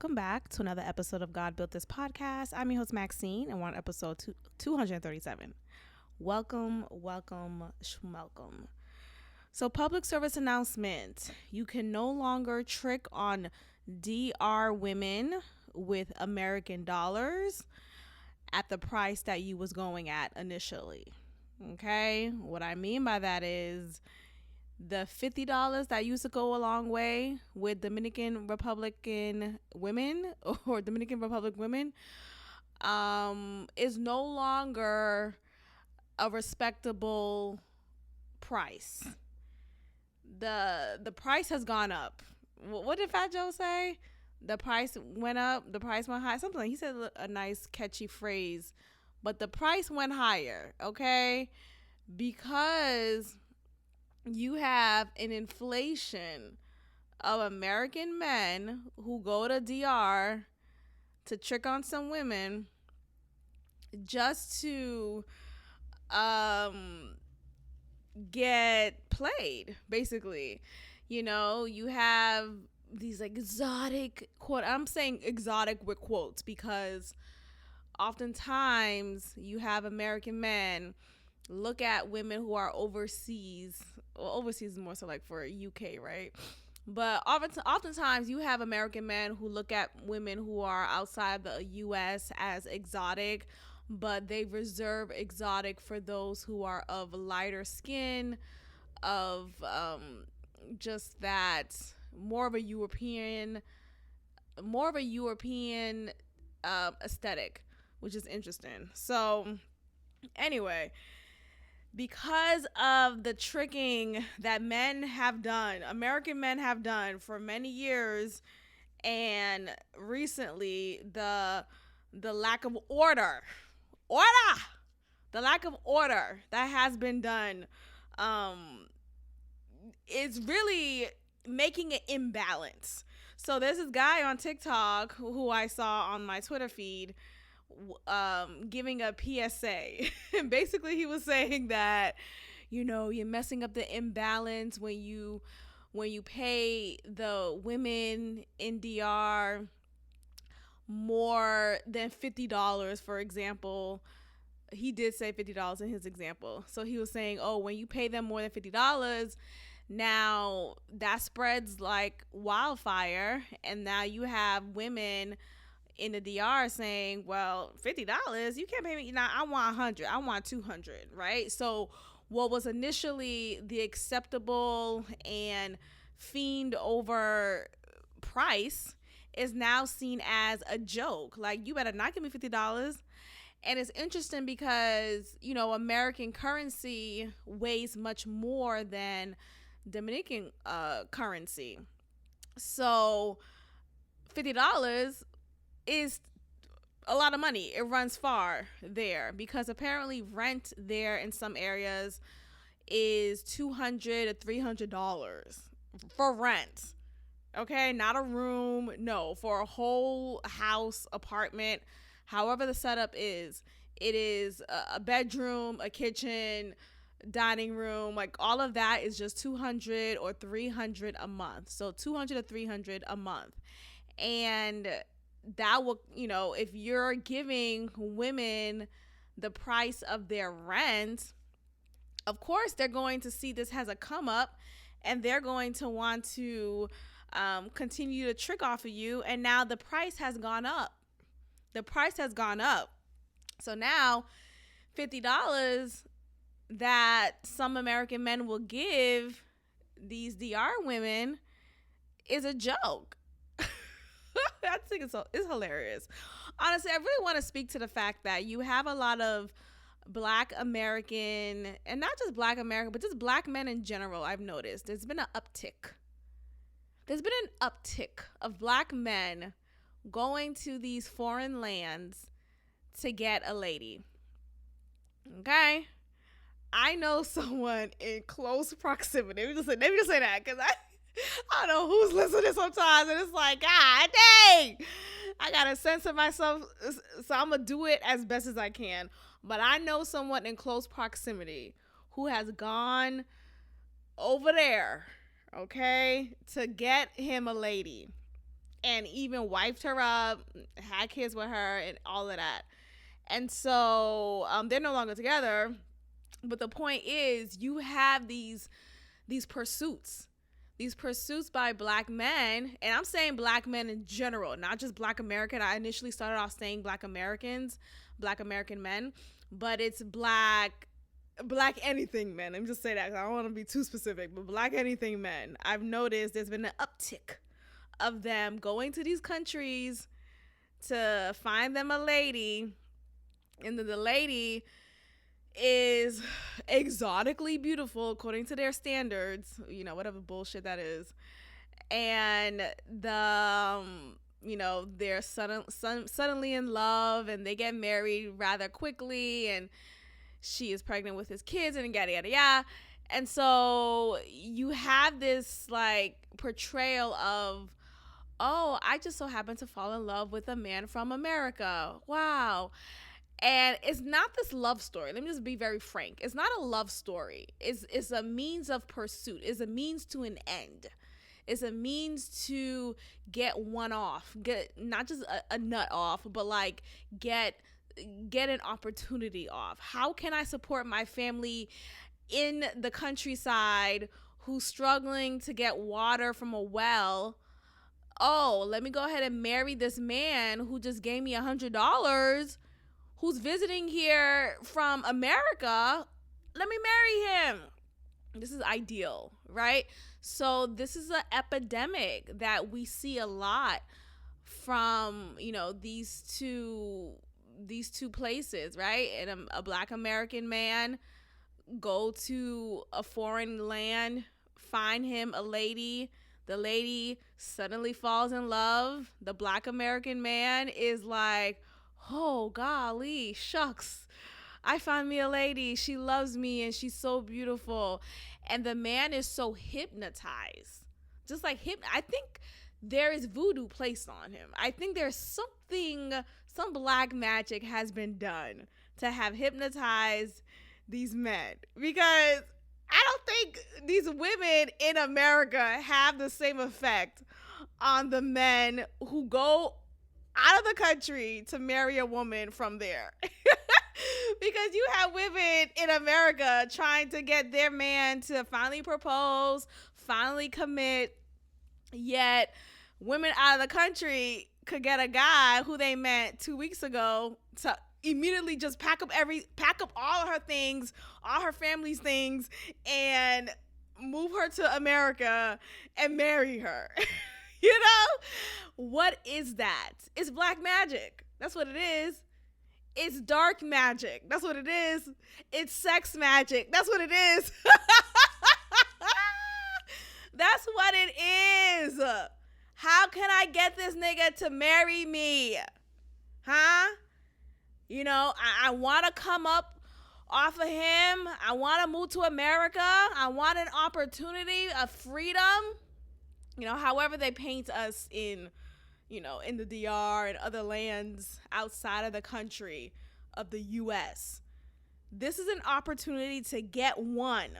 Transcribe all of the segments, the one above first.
welcome back to another episode of God Built This Podcast. I'm your host, Maxine, and we're on episode 237. Welcome. So, public service announcement. You can no longer trick on DR women with American dollars at the price that you was going at initially. Okay? What I mean by that is the $50 that used to go a long way with Dominican Republican women or Dominican Republic women is no longer a respectable price. The price has gone up. What did Fat Joe say? The price went up, the price went high. Something like, he said a nice catchy phrase, but the price went higher, okay? Because you have an inflation of American men who go to DR to trick on some women just to get played, basically. You know, you have these exotic I'm saying exotic with quotes because oftentimes you have American men look at women who are overseas. Well, overseas is more so like for UK, right? But oftentimes you have American men who look at women who are outside the US as exotic, but they reserve exotic for those who are of lighter skin, of just that more of a European aesthetic, which is interesting. So anyway, because of the tricking that American men have done for many years, and recently the lack of order that has been done is really making an imbalance. So there's this guy on TikTok who I saw on my Twitter feed giving a PSA. And basically he was saying that, you know, you're messing up the imbalance when you pay the women in DR more than $50, for example. He did say $50 in his example. So he was saying, oh, when you pay them more than $50, now that spreads like wildfire, and now you have women in the DR saying, well, $50, you can't pay me. Now I want 100, I want 200, right? So what was initially the acceptable and fiend over price is now seen as a joke. Like, you better not give me $50. And it's interesting because, you know, American currency weighs much more than Dominican currency. So $50 is a lot of money. It runs far there because apparently rent there in some areas is $200 to $300 for rent. Okay, not a room, no, for a whole house, apartment, however the setup is. It is a bedroom, a kitchen, dining room, like all of that is just $200 or $300 a month. So $200 to $300 a month. And that will, you know, if you're giving women the price of their rent, of course they're going to see this as a come up, and they're going to want to continue to trick off of you. And now the price has gone up. So now $50 that some American men will give these DR women is a joke. I think it's hilarious. Honestly, I really want to speak to the fact that you have a lot of Black American, and not just Black American, but just Black men in general. I've noticed there's been an uptick. There's been an uptick of Black men going to these foreign lands to get a lady. Okay? I know someone in close proximity. Let me just say that, because I don't know who's listening sometimes, and it's like, God dang, I gotta censor myself, so I'm gonna do it as best as I can. But I know someone in close proximity who has gone over there, okay, to get him a lady. and even wiped her up, had kids with her, and all of that. And so they're no longer together. But the point is, you have these pursuits by black men, and I'm saying black men in general, not just black American. I initially started off saying black American men, but it's black anything men. Let me just say that, 'cause I don't want to be too specific, but black anything men. I've noticed there's been an uptick of them going to these countries to find them a lady, and the lady is exotically beautiful according to their standards, whatever bullshit that is. And they're suddenly in love, and they get married rather quickly, and she is pregnant with his kids, and yada yada yada. And so you have this like portrayal of, oh, I just so happened to fall in love with a man from America. Wow. And it's not this love story. Let me just be very frank. It's not a love story. It's a means of pursuit. It's a means to an end. It's a means to get one off. Get not just a nut off, but like get an opportunity off. How can I support my family in the countryside who's struggling to get water from a well? Oh, let me go ahead and marry this man who just gave me $100, who's visiting here from America. Let me marry him. This is ideal, right? So this is an epidemic that we see a lot from, these two places, right? And a black American man go to a foreign land, find him a lady. The lady suddenly falls in love. The black American man is like, oh, golly, shucks, I found me a lady. She loves me and she's so beautiful. And the man is so hypnotized. Just like I think there is voodoo placed on him. I think there's some black magic has been done to have hypnotized these men. Because I don't think these women in America have the same effect on the men who go out of the country to marry a woman from there. Because you have women in America trying to get their man to finally propose, finally commit, yet women out of the country could get a guy who they met 2 weeks ago to immediately just pack up all her things, all her family's things, and move her to America and marry her. What is that? It's black magic. That's what it is. It's dark magic. That's what it is. It's sex magic. That's what it is. That's what it is. How can I get this nigga to marry me? Huh? I want to come up off of him. I want to move to America. I want an opportunity, a freedom. However they paint us in the DR and other lands outside of the country of the U.S. This is an opportunity to get one,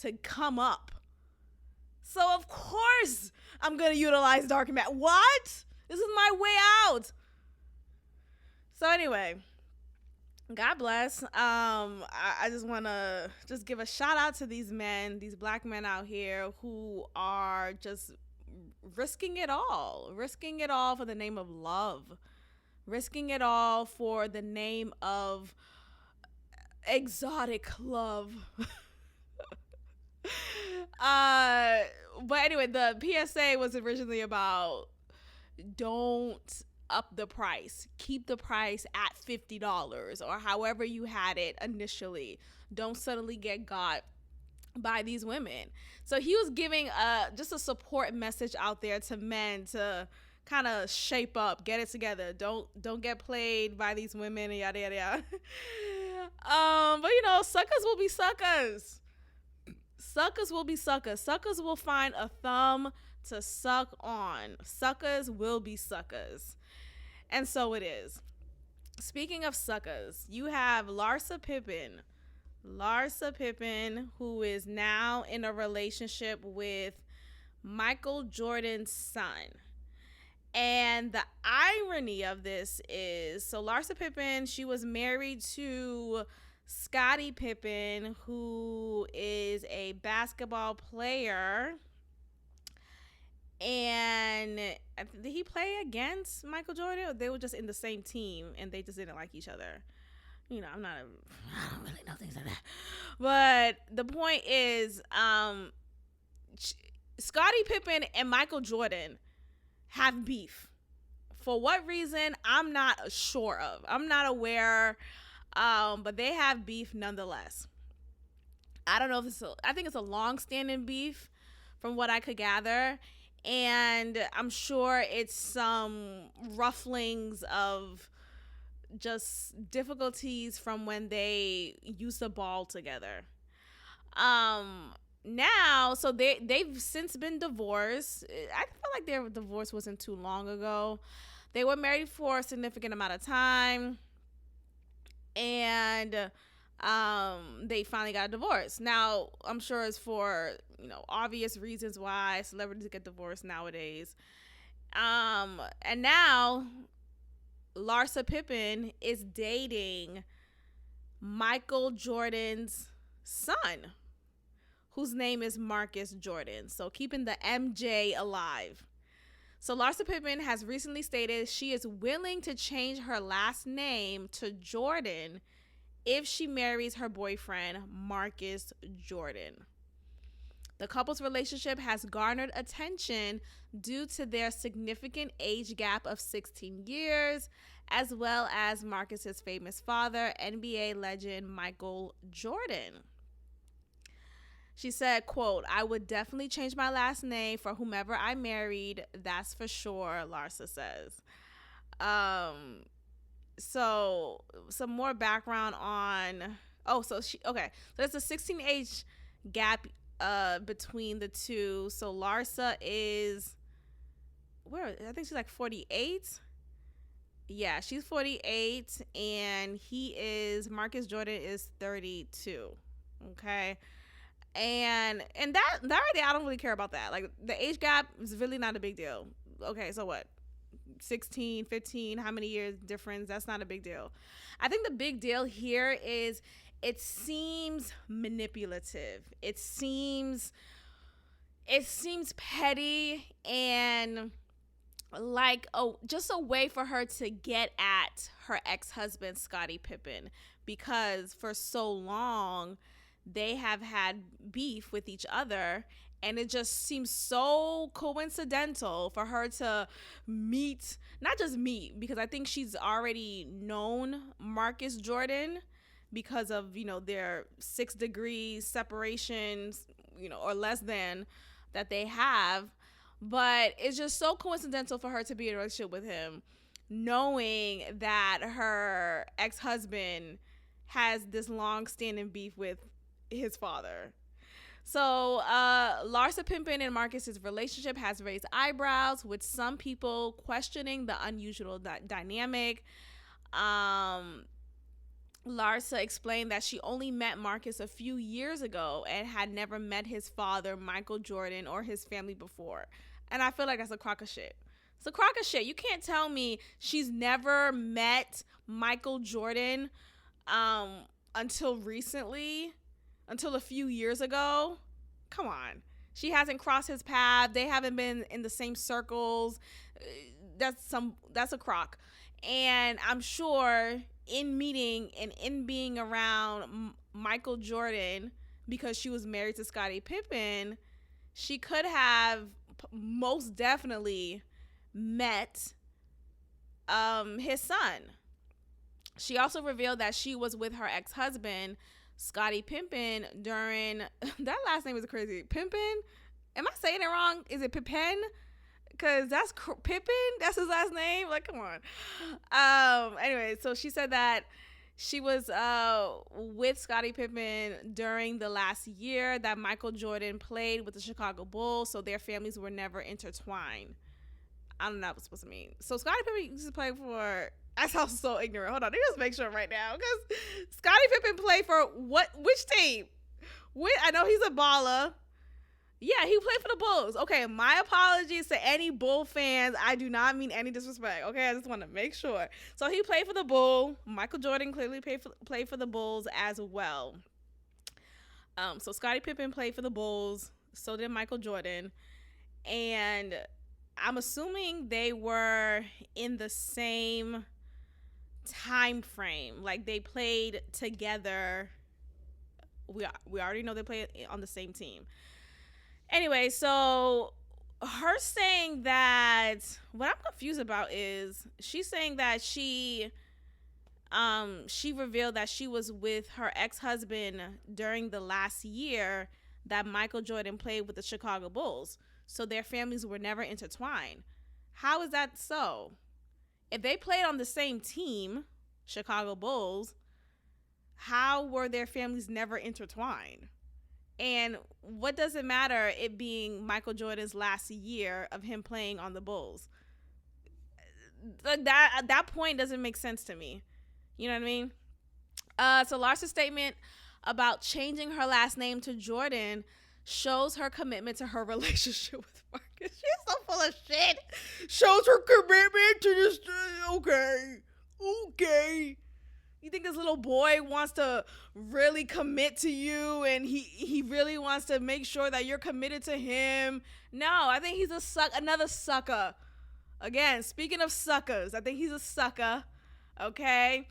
to come up. So, of course, I'm going to utilize dark magic. What? This is my way out. So, anyway, God bless. I just want to just give a shout out to these men, these black men out here who are just risking it all for the name of love, risking it all for the name of exotic love. But anyway, the PSA was originally about don't up the price. Keep the price at $50 or however you had it initially. Don't suddenly get got by these women. So he was giving just a support message out there to men to kind of shape up, get it together. Don't get played by these women and yada yada yada. But suckers will be suckers. Suckers will be suckers. Suckers will find a thumb to suck on. Suckers will be suckers. And so it is. Speaking of suckers, you have Larsa Pippen, who is now in a relationship with Michael Jordan's son. And the irony of this is, so Larsa Pippen, she was married to Scottie Pippen, who is a basketball player. And did he play against Michael Jordan? Or they were just in the same team and they just didn't like each other. You know, I don't really know things like that. But the point is, Scottie Pippen and Michael Jordan have beef. For what reason, I'm not sure of. I'm not aware, but they have beef nonetheless. I don't know if I think it's a long-standing beef from what I could gather. And I'm sure it's some rufflings of just difficulties from when they used to ball together. Now, so they've since been divorced. I feel like their divorce wasn't too long ago. They were married for a significant amount of time, and they finally got a divorce. Now, I'm sure it's for, you know, obvious reasons why celebrities get divorced nowadays. And now Larsa Pippen is dating Michael Jordan's son, whose name is Marcus Jordan. So keeping the MJ alive. So Larsa Pippen has recently stated she is willing to change her last name to Jordan if she marries her boyfriend, Marcus Jordan. The couple's relationship has garnered attention due to their significant age gap of 16 years, as well as Marcus's famous father, NBA legend Michael Jordan. She said, quote, "I would definitely change my last name for whomever I married. That's for sure," Larsa says. So some more background on, so there's a 16 age gap between the two. So Larsa is, I think she's like 48. Yeah, she's 48, and Marcus Jordan is 32. Okay. And that right there, I don't really care about that. Like, the age gap is really not a big deal. Okay, so what? 16, 15, how many years difference? That's not a big deal. I think the big deal here is it seems manipulative. It seems petty and like just a way for her to get at her ex-husband, Scottie Pippen, because for so long they have had beef with each other, and it just seems so coincidental for her to not just meet, because I think she's already known Marcus Jordan because of, you know, their 6 degrees separations, you know, or less than that they have. But it's just so coincidental for her to be in a relationship with him, knowing that her ex-husband has this long-standing beef with his father. So Larsa Pippen and Marcus's relationship has raised eyebrows, with some people questioning the unusual dynamic. Larsa explained that she only met Marcus a few years ago and had never met his father, Michael Jordan, or his family before. And I feel like that's a crock of shit. It's a crock of shit. You can't tell me she's never met Michael Jordan until recently, until a few years ago. Come on. She hasn't crossed his path. They haven't been in the same circles. That's a crock. And I'm sure in meeting and in being around Michael Jordan, because she was married to Scottie Pippen, she could have most definitely met his son. She also revealed that she was with her ex-husband, Scottie Pippen, during that last name is crazy. Pippen? Am I saying it wrong? Is it Pippen? Because that's Pippen. That's his last name. Like, come on. Anyway, so she said that she was with Scottie Pippen during the last year that Michael Jordan played with the Chicago Bulls, so their families were never intertwined. I don't know what it's supposed to mean. So Scottie Pippen used to play for... I sound so ignorant. Hold on. Let me just make sure right now. Because Scottie Pippen played for which team? I know he's a baller. Yeah, he played for the Bulls. Okay, my apologies to any Bull fans. I do not mean any disrespect. Okay, I just want to make sure. So he played for the Bull. Michael Jordan clearly played for the Bulls as well. So Scottie Pippen played for the Bulls. So did Michael Jordan. And I'm assuming they were in the same time frame. Like they played together. We already know they played on the same team. Anyway, so her saying that, what I'm confused about is she's saying that she revealed that she was with her ex-husband during the last year that Michael Jordan played with the Chicago Bulls. So their families were never intertwined. How is that so? If they played on the same team, Chicago Bulls, how were their families never intertwined? And what does it matter it being Michael Jordan's last year of him playing on the Bulls? That point doesn't make sense to me. You know what I mean? So Larsa's statement about changing her last name to Jordan shows her commitment to her relationship with Marcus. She's so full of shit. Shows her commitment to this. Okay. You think this little boy wants to really commit to you and he really wants to make sure that you're committed to him? No, I think he's another sucker. Again, speaking of suckers, I think he's a sucker. Okay?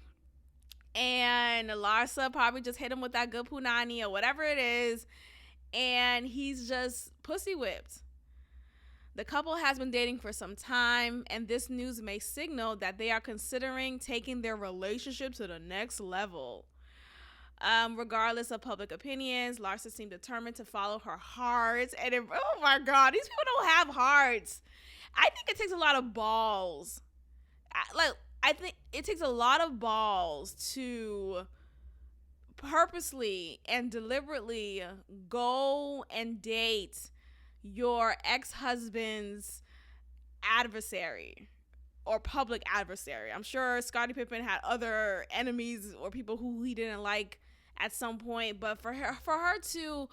And Larsa probably just hit him with that good punani or whatever it is. And he's just pussy whipped. The couple has been dating for some time, and this news may signal that they are considering taking their relationship to the next level. Regardless of public opinions, Larsa seemed determined to follow her heart. And oh my God, these people don't have hearts. I think it takes a lot of balls. I think it takes a lot of balls to purposely and deliberately go and date your ex-husband's adversary or public adversary. I'm sure Scottie Pippen had other enemies or people who he didn't like at some point, but for her to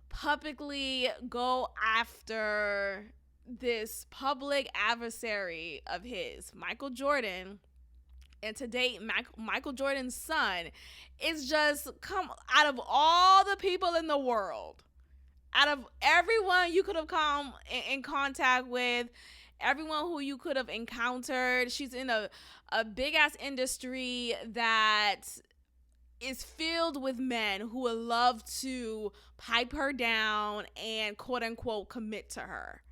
publicly go after this public adversary of his, Michael Jordan, and to date Michael Jordan's son, is just, come out of all the people in the world, out of everyone you could have come in contact with, everyone who you could have encountered. She's in a big ass industry that is filled with men who would love to pipe her down and quote unquote commit to her.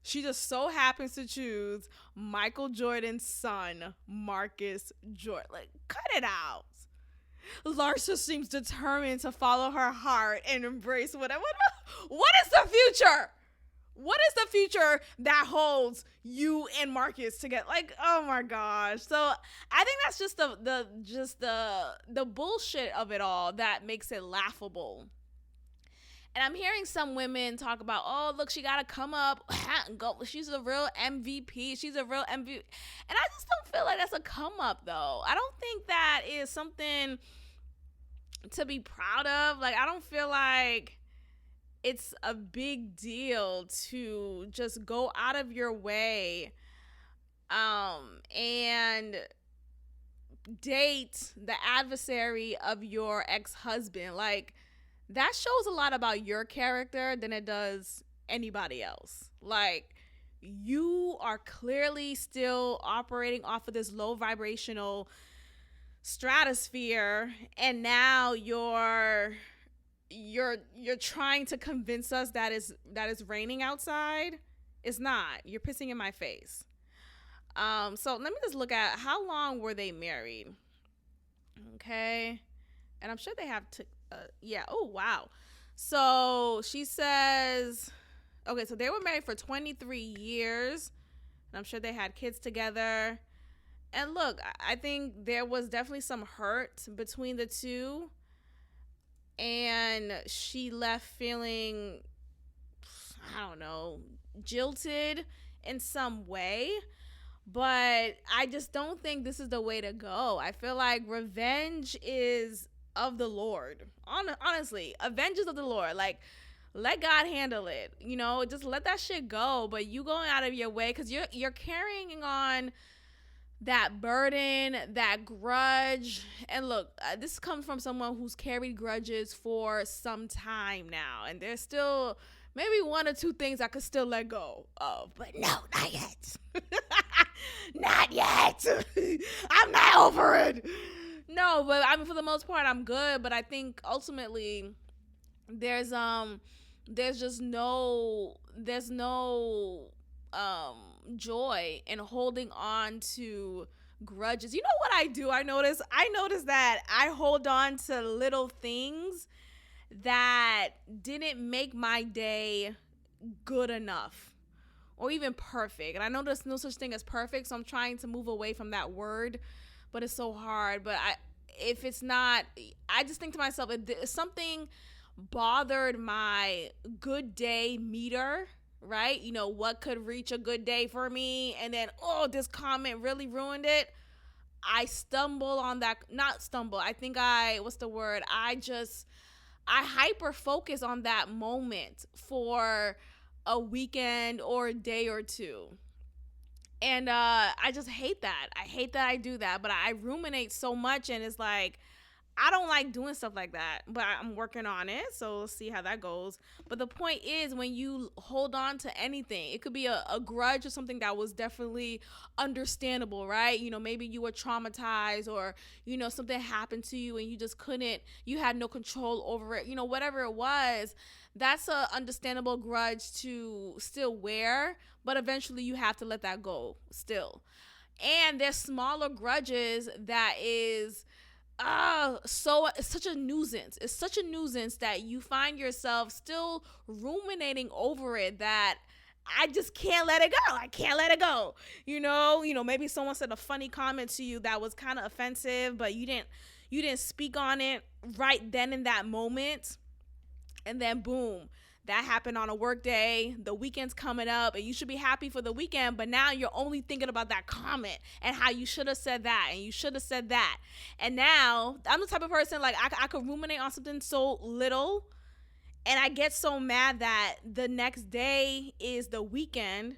She just so happens to choose Michael Jordan's son, Marcus Jordan. Like, cut it out. Larsa seems determined to follow her heart and embrace whatever. What is the future? What is the future that holds you and Marcus together? Like, oh my gosh. So I think that's just the bullshit of it all that makes it laughable. And I'm hearing some women talk about, oh, look, she got to come up. Go. She's a real MVP. She's a real MVP. And I just don't feel like that's a come up, though. I don't think that is something to be proud of. Like, I don't feel like it's a big deal to just go out of your way and date the adversary of your ex-husband. Like, that shows a lot about your character than it does anybody else. Like, you are clearly still operating off of this low vibrational stratosphere, and now you're trying to convince us that is raining outside. It's not. You're pissing in my face. So let me just look at how long were they married. Okay, and I'm sure they have yeah. Oh, wow. So she says, okay, so they were married for 23 years. And I'm sure they had kids together. And look, I think there was definitely some hurt between the two. And she left feeling, I don't know, jilted in some way. But I just don't think this is the way to go. I feel like revenge is of the Lord. Honestly, avengers of the Lord. Like, let God handle it. Just let that shit go. But you going out of your way because you're carrying on that burden, that grudge. And look, this comes from someone who's carried grudges for some time now, and there's still maybe one or two things I could still let go of, but no, not yet. Not yet. I'm not over it. No, but I mean, for the most part, I'm good. But I think ultimately, there's just there's no joy in holding on to grudges. You know what I do? I notice that I hold on to little things that didn't make my day good enough or even perfect. And I know there's no such thing as perfect, so I'm trying to move away from that word, but it's so hard. But if it's not, I just think to myself, if something bothered my good day meter, right? What could reach a good day for me, and then, this comment really ruined it. I stumble on that. Not stumble. I think what's the word? I hyper focus on that moment for a weekend or a day or two. And I just hate that. I hate that I do that, but I ruminate so much, and it's like, I don't like doing stuff like that, but I'm working on it, so we'll see how that goes. But the point is, when you hold on to anything, it could be a grudge or something that was definitely understandable, right? Maybe you were traumatized, or, something happened to you and you just you had no control over it, whatever it was. That's a understandable grudge to still wear, but eventually you have to let that go still. And there's smaller grudges that is... so it's such a nuisance. It's such a nuisance that you find yourself still ruminating over it, that I just can't let it go. I can't let it go. Maybe someone said a funny comment to you that was kind of offensive, but you didn't speak on it right then in that moment. And then boom, that happened on a work day. The weekend's coming up and you should be happy for the weekend, but now you're only thinking about that comment and how you should have said that and you should have said that. And now I'm the type of person, like, I could ruminate on something so little, and I get so mad that the next day is the weekend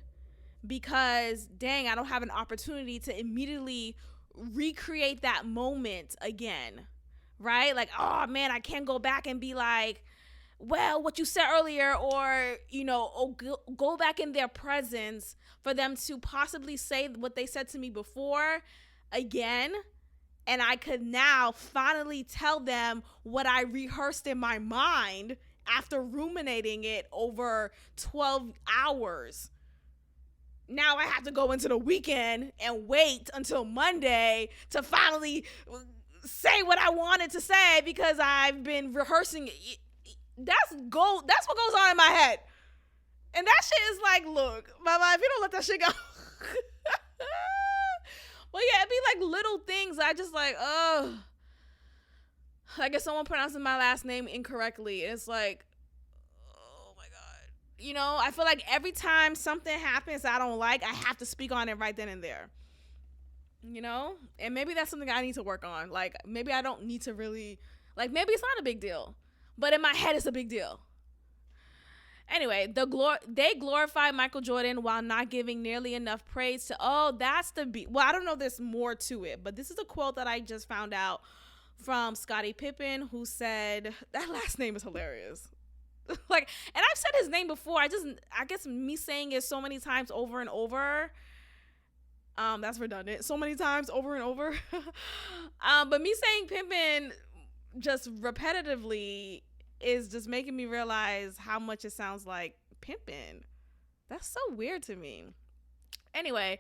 because, dang, I don't have an opportunity to immediately recreate that moment again, right? Like, oh man, I can't go back and be like, well, what you said earlier, or, go back in their presence for them to possibly say what they said to me before again. And I could now finally tell them what I rehearsed in my mind after ruminating it over 12 hours. Now I have to go into the weekend and wait until Monday to finally say what I wanted to say because I've been rehearsing it. That's what goes on in my head. And that shit is like, look, mama, if you don't let that shit go. Well, yeah, it'd be like little things. I just like, like if someone pronouncing my last name incorrectly, it's like, oh my God. I feel like every time something happens I don't like, I have to speak on it right then and there. And maybe that's something I need to work on. Like, maybe I don't need to really, like, maybe it's not a big deal. But in my head, it's a big deal. Anyway, they glorify Michael Jordan while not giving nearly enough praise to... Oh, that's the beat. Well, I don't know if there's more to it, but this is a quote that I just found out from Scottie Pippen, who said... That last name is hilarious. Like, and I've said his name before. I guess me saying it so many times over and over... that's redundant. So many times over and over. But me saying Pippen just repetitively is just making me realize how much it sounds like Pippen. That's so weird to me. Anyway,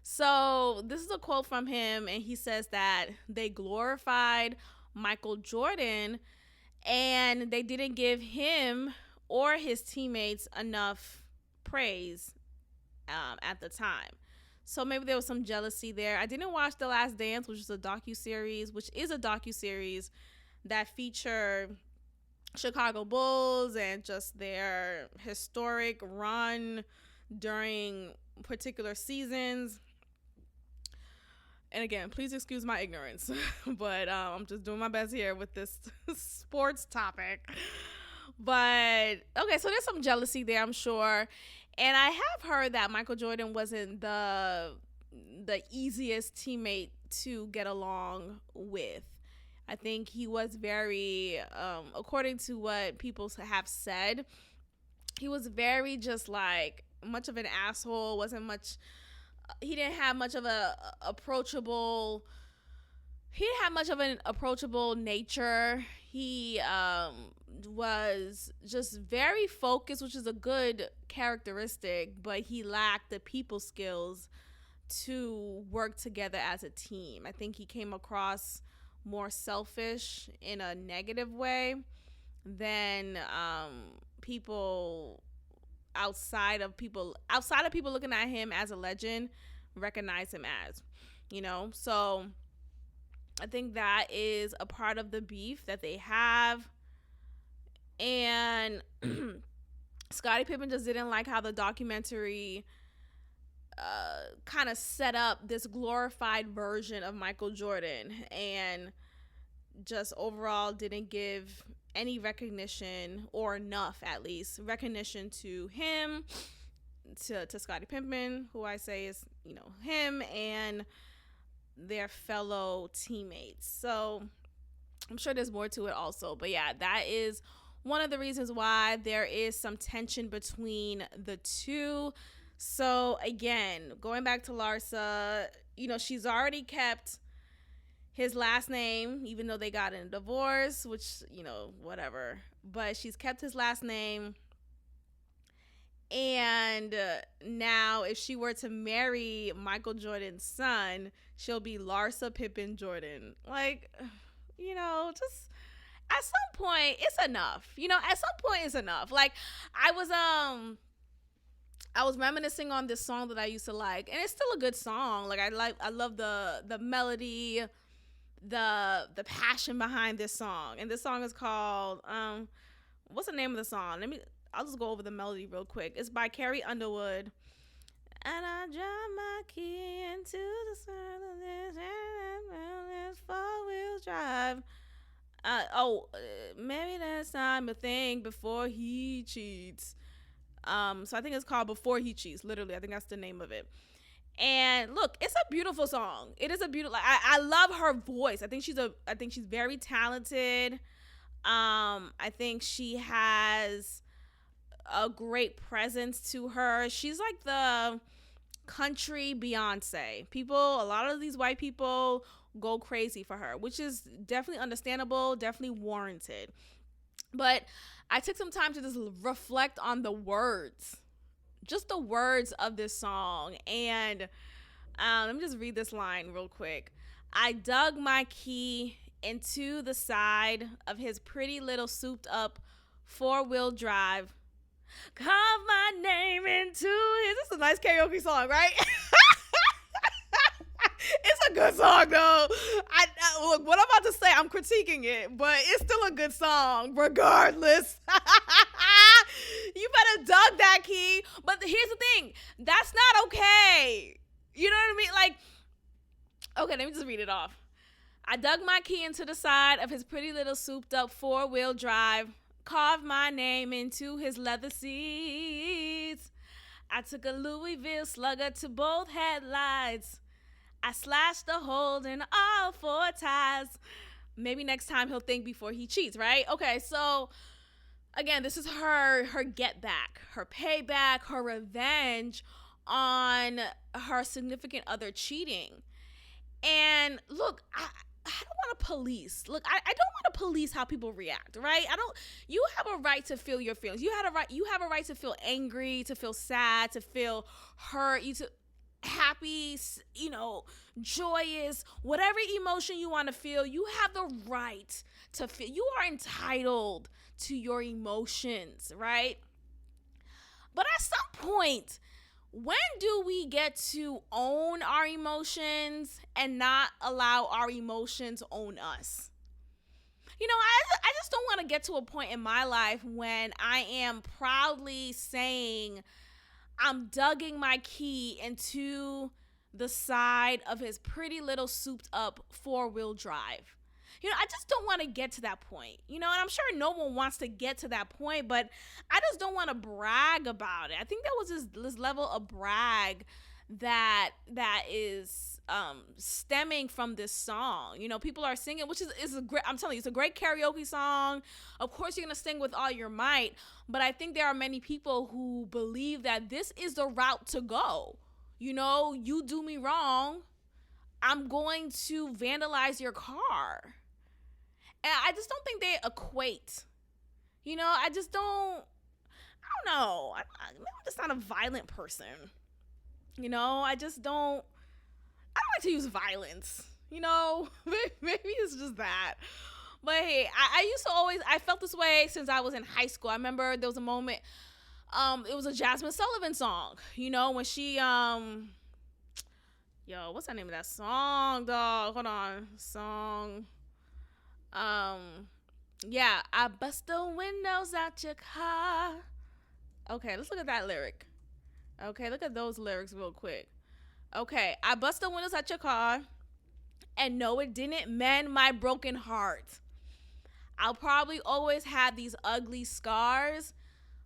so this is a quote from him, and he says that they glorified Michael Jordan and they didn't give him or his teammates enough praise at the time. So maybe there was some jealousy there. I didn't watch The Last Dance, which is a docuseries that feature Chicago Bulls and just their historic run during particular seasons. And again, please excuse my ignorance, but I'm just doing my best here with this sports topic. But okay, so there's some jealousy there, I'm sure. And I have heard that Michael Jordan wasn't the easiest teammate to get along with. I think he was very, according to what people have said, he was very just like much of an asshole. Wasn't much. He didn't have much of a approachable. He didn't have much of an approachable nature. He was just very focused, which is a good characteristic, but he lacked the people skills to work together as a team. I think he came across more selfish in a negative way than people outside of people looking at him as a legend recognize him as, so I think that is a part of the beef that they have. And Scottie Pippen just didn't like how the documentary kind of set up this glorified version of Michael Jordan, and just overall didn't give any recognition, or enough at least recognition, to him, to Scottie Pippen, who I say is, him and their fellow teammates. So I'm sure there's more to it also, but yeah, that is one of the reasons why there is some tension between the two. So again, going back to Larsa, she's already kept his last name, even though they got in a divorce, which, whatever. But she's kept his last name. And now if she were to marry Michael Jordan's son, she'll be Larsa Pippen Jordan. Like, just at some point, it's enough. At some point, it's enough. Like, I was reminiscing on this song that I used to like, and it's still a good song. Like, I love the melody, the passion behind this song. And this song is called what's the name of the song? I'll just go over the melody real quick. It's by Carrie Underwood. And I drive my key into the sun of this 4-wheel drive. Maybe that's time a thing before he cheats. So I think it's called Before He Cheats. Literally, I think that's the name of it. And look, it's a beautiful song. It is a beautiful. I love her voice. I think she's very talented. I think she has a great presence to her. She's like the country Beyonce. A lot of these white people go crazy for her, which is definitely understandable, definitely warranted. But I took some time to just reflect on the words, just the words of this song. And let me just read this line real quick. I dug my key into the side of his pretty little souped up 4-wheel drive. Carve my name into his. This is a nice karaoke song, right? It's a good song, though. Look, what I'm about to say, I'm critiquing it, but it's still a good song, regardless. You better dug that key. But here's the thing. That's not okay. You know what I mean? Like, okay, let me just read it off. I dug my key into the side of his pretty little souped up 4-wheel drive. Carved my name into his leather seats. I took a Louisville Slugger to both headlights. I slashed the holes in all 4 tires. Maybe next time he'll think before he cheats, right? Okay, so again, this is her get back, her payback, her revenge on her significant other cheating. And look, I don't want to police. Look, I don't want to police how people react, right? You have a right to feel your feelings. You have a right to feel angry, to feel sad, to feel hurt, happy, joyous, whatever emotion you want to feel. You have the right to feel. You are entitled to your emotions, right? But at some point, when do we get to own our emotions and not allow our emotions own us? I just don't want to get to a point in my life when I am proudly saying I'm dugging my key into the side of his pretty little souped up 4-wheel drive. I just don't want to get to that point, and I'm sure no one wants to get to that point, but I just don't want to brag about it. I think there was this level of brag that is stemming from this song. People are singing, which is a great, I'm telling you, it's a great karaoke song. Of course you're going to sing with all your might, but I think there are many people who believe that this is the route to go. You do me wrong, I'm going to vandalize your car. And I just don't think they equate. I don't know. I'm just not a violent person. I don't like to use violence. Maybe it's just that. But hey, I used to I felt this way since I was in high school. I remember there was a moment, it was a Jasmine Sullivan song, when she, what's the name of that song, dog? Hold on. Song. Yeah, I bust the windows out your car. Okay, let's look at that lyric. Okay, look at those lyrics real quick. Okay, I bust the windows out your car, and no, it didn't mend my broken heart. I'll probably always have these ugly scars,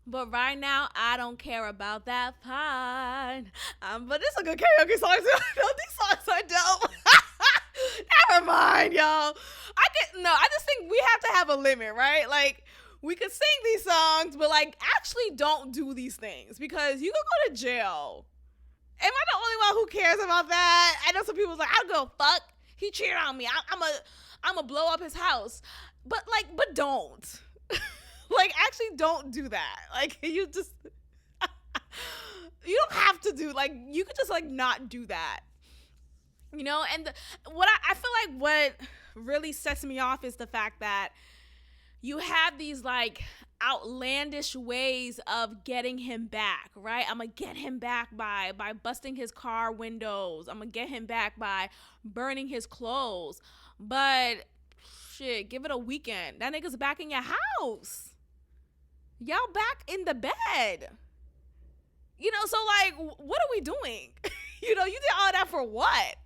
but right now I don't care about that part. But this is a good karaoke song too. These songs are dope. Never mind, y'all. I just think we have to have a limit, right? Like, we could sing these songs, but like, actually don't do these things, because you could go to jail. Am I the only one who cares about that? I know some people's like, I don't go fuck. He cheated on me. I'm a blow up his house. But don't. Like, actually don't do that. Like, you just, you don't have to do, like, you could just like not do that. And what I feel like what really sets me off is the fact that you have these like outlandish ways of getting him back, right? I'm gonna get him back by busting his car windows. I'm gonna get him back by burning his clothes. But shit, give it a weekend. That nigga's back in your house. Y'all back in the bed. So like, what are we doing? You did all that for what?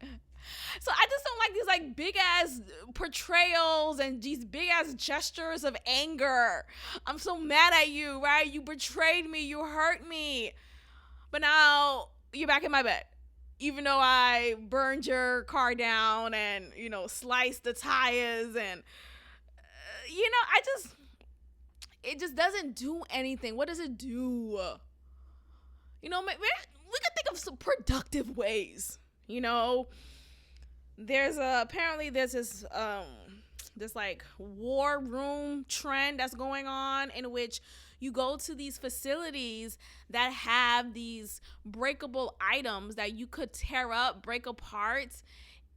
So I just don't like these like big ass portrayals and these big ass gestures of anger. I'm so mad at you, right? You betrayed me. You hurt me. But now you're back in my bed. Even though I burned your car down and, sliced the tires and, it just doesn't do anything. What does it do? We could think of some productive ways, There's apparently there's this like war room trend that's going on, in which you go to these facilities that have these breakable items that you could tear up, break apart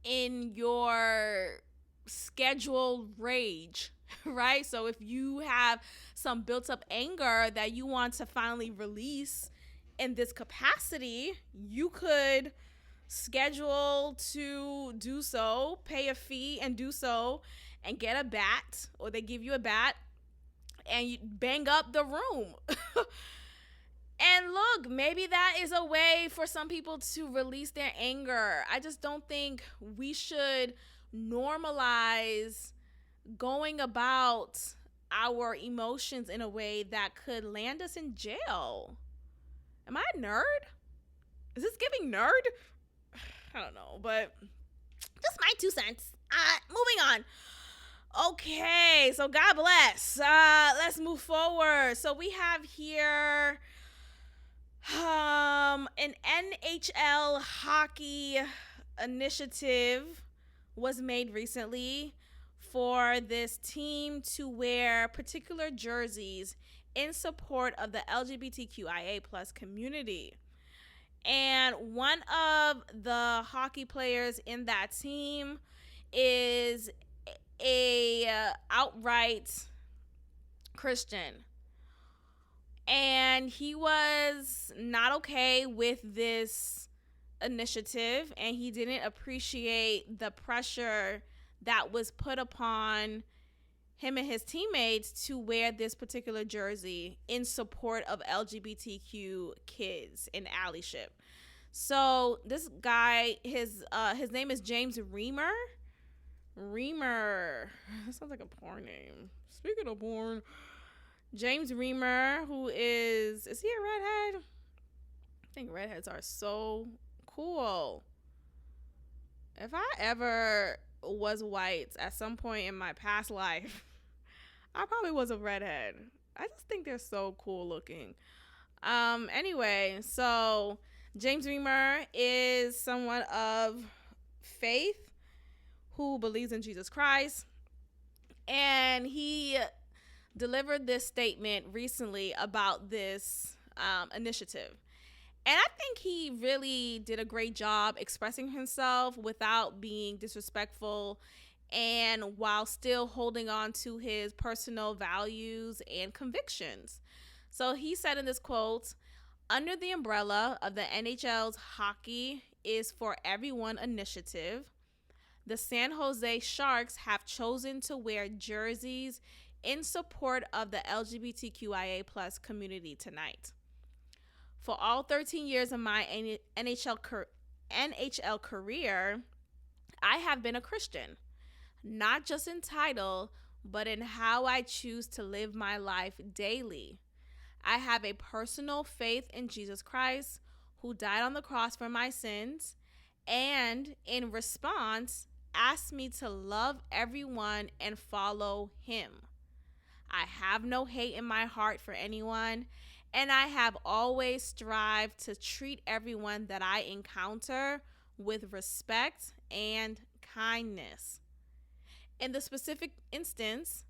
in your scheduled rage, right? So if you have some built up anger that you want to finally release in this capacity, you could schedule to do so, pay a fee and do so, and get a bat, or they give you a bat, and you bang up the room. And look, maybe that is a way for some people to release their anger. I just don't think we should normalize going about our emotions in a way that could land us in jail. Am I a nerd? Is this giving nerd? I don't know, but just my 2 cents. Moving on. Okay, so God bless. Let's move forward. So we have here an NHL hockey initiative was made recently for this team to wear particular jerseys in support of the LGBTQIA plus community. And one of the hockey players in that team is a outright Christian. And he was not okay with this initiative, and he didn't appreciate the pressure that was put upon him and his teammates to wear this particular jersey in support of LGBTQ kids in allyship. So this guy, his name is James Reimer, Reamer. That sounds like a porn name. Speaking of porn, James Reamer, who is he a redhead? I think redheads are so cool. If I ever was white at some point in my past life, I probably was a redhead. I just think they're so cool looking. Anyway, so James Reamer is someone of faith who believes in Jesus Christ. And he delivered this statement recently about this initiative. And I think he really did a great job expressing himself without being disrespectful and while still holding on to his personal values and convictions. So he said in this quote, "Under the umbrella of the NHL's Hockey is for Everyone initiative, the San Jose Sharks have chosen to wear jerseys in support of the LGBTQIA plus community tonight. For all 13 years of my NHL career, I have been a Christian, not just in title, but in how I choose to live my life daily. I have a personal faith in Jesus Christ, who died on the cross for my sins, and in response, asked me to love everyone and follow him. I have no hate in my heart for anyone, and I have always strived to treat everyone that I encounter with respect and kindness. In this specific instance,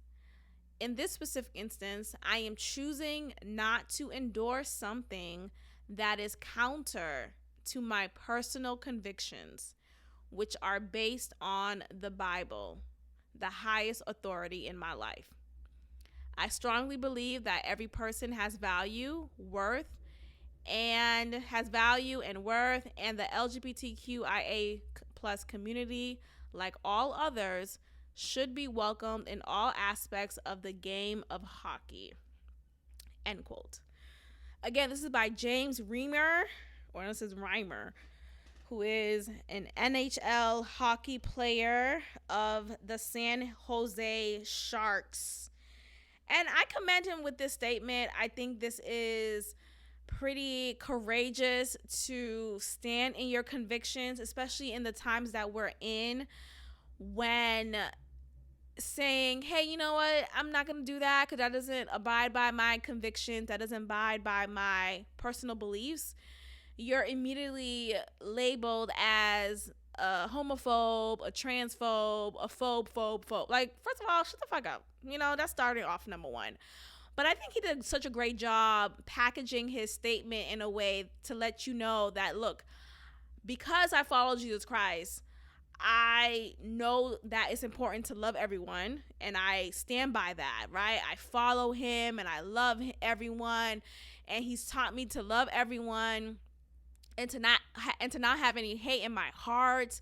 I am choosing not to endorse something that is counter to my personal convictions, which are based on the Bible, the highest authority in my life. I strongly believe that every person has value, and the LGBTQIA plus community, like all others, should be welcomed in all aspects of the game of hockey." End quote. Again, this is by James Reamer, or this is Reimer, who is an NHL hockey player of the San Jose Sharks. And I commend him with this statement. I think this is pretty courageous to stand in your convictions, especially in the times that we're in, when saying, hey, you know what, I'm not going to do that because that doesn't abide by my convictions, that doesn't abide by my personal beliefs. You're immediately labeled as a homophobe, a transphobe, a phobe. Like, first of all, shut the fuck up. That's starting off number one. But I think he did such a great job packaging his statement in a way to let you know that, look, because I follow Jesus Christ, I know that it's important to love everyone, and I stand by that, right? I follow him and I love everyone, and he's taught me to love everyone and to not have any hate in my heart.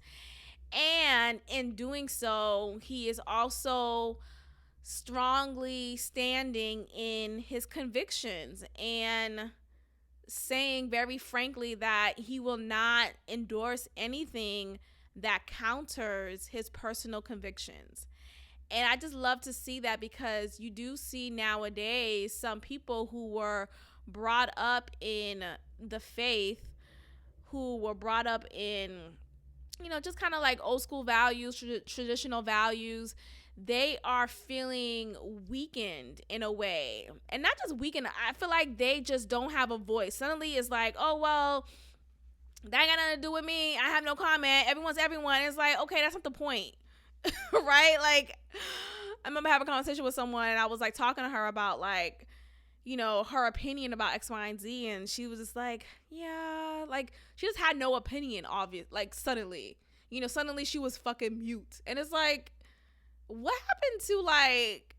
And in doing so, he is also strongly standing in his convictions and saying very frankly that he will not endorse anything that counters his personal convictions. And I just love to see that, because you do see nowadays some people who were brought up in the faith, who were brought up in, just kind of like old school values, traditional values. They are feeling weakened in a way. And not just weakened, I feel like they just don't have a voice. Suddenly it's like, oh, well, that ain't got nothing to do with me. I have no comment. Everyone's everyone. It's like, okay, that's not the point. Right? Like, I remember having a conversation with someone, and I was like talking to her about like, her opinion about X, Y, and Z. And she was just like, yeah, like she just had no opinion, obvious. Like suddenly she was fucking mute. And it's like, what happened to like,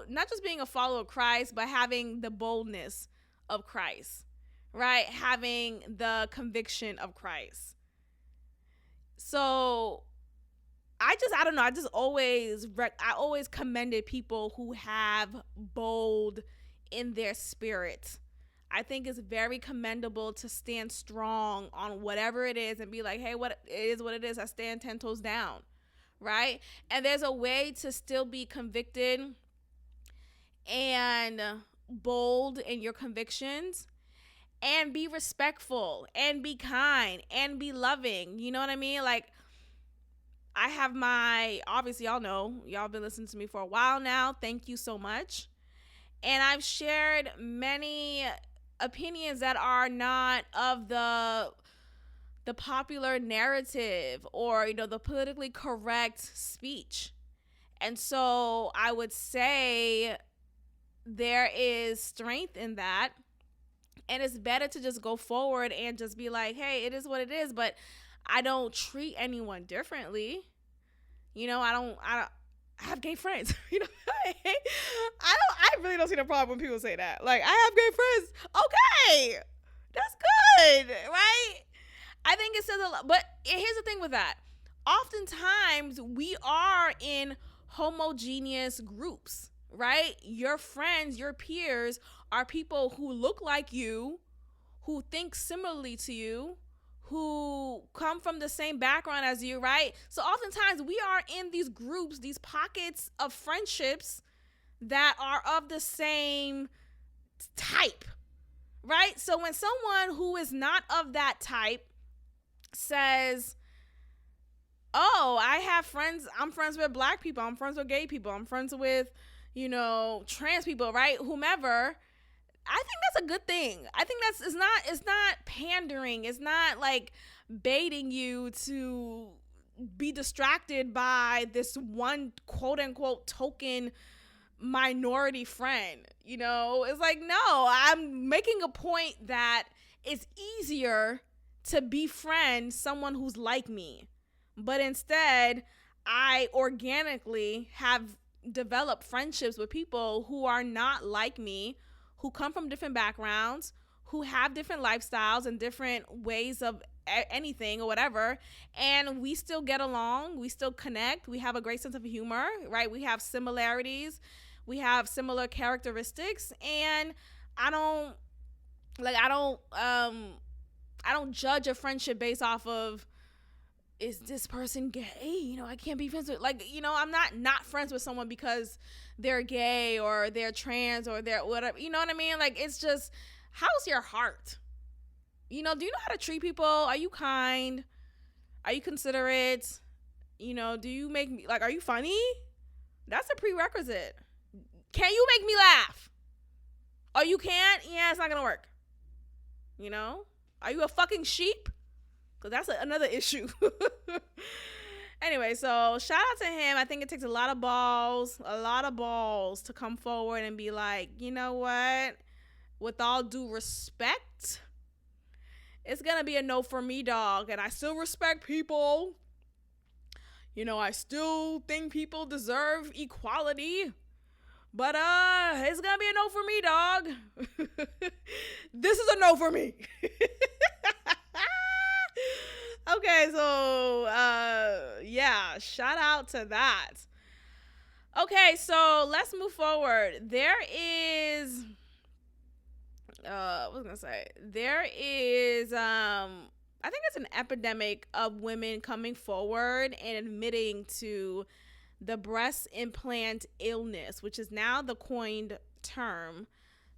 not just being a follower of Christ, but having the boldness of Christ, right? Having the conviction of Christ. So I don't know. I always commended people who have bold in their spirit. I think it's very commendable to stand strong on whatever it is and be like, hey, what it is, I stand 10 toes down. right? And there's a way to still be convicted and bold in your convictions and be respectful and be kind and be loving. You know what I mean? Like, I have obviously, y'all know, y'all been listening to me for a while now. Thank you so much. And I've shared many opinions that are not of the popular narrative or, the politically correct speech. And so I would say there is strength in that. And it's better to just go forward and just be like, hey, it is what it is. But I don't treat anyone differently. I have gay friends. I really don't see the problem when people say that. Like, I have gay friends. Okay, that's good, right? I think it says a lot. But here's the thing with that. Oftentimes, we are in homogeneous groups, right? Your friends, your peers are people who look like you, who think similarly to you, who come from the same background as you, right? So oftentimes we are in these groups, these pockets of friendships that are of the same type, right? So when someone who is not of that type says, oh, I have friends, I'm friends with black people, I'm friends with gay people, I'm friends with, trans people, right? Whomever, I think that's a good thing. I think it's not pandering. It's not like baiting you to be distracted by this one quote unquote token minority friend. It's like, no, I'm making a point that it's easier to befriend someone who's like me. But instead, I organically have developed friendships with people who are not like me, who come from different backgrounds, who have different lifestyles and different ways of anything or whatever, and we still get along, we still connect, we have a great sense of humor, right? We have similarities, we have similar characteristics, and I don't judge a friendship based off of, is this person gay? I can't be friends with, I'm not friends with someone because they're gay or they're trans or they're whatever. You know what I mean? Like, it's just, how's your heart? Do you know how to treat people? Are you kind? Are you considerate? Do you make me, are you funny? That's a prerequisite. Can you make me laugh? Oh, you can't? Yeah, it's not gonna work. Are you a fucking sheep? Because that's another issue. Anyway, so shout out to him. I think it takes a lot of balls to come forward and be like, you know what? With all due respect, it's going to be a no for me, dog. And I still respect people. I still think people deserve equality. But it's going to be a no for me, dog. This is a no for me. Okay, so yeah, shout out to that. Okay, so let's move forward. There is I think it's an epidemic of women coming forward and admitting to the breast implant illness, which is now the coined term.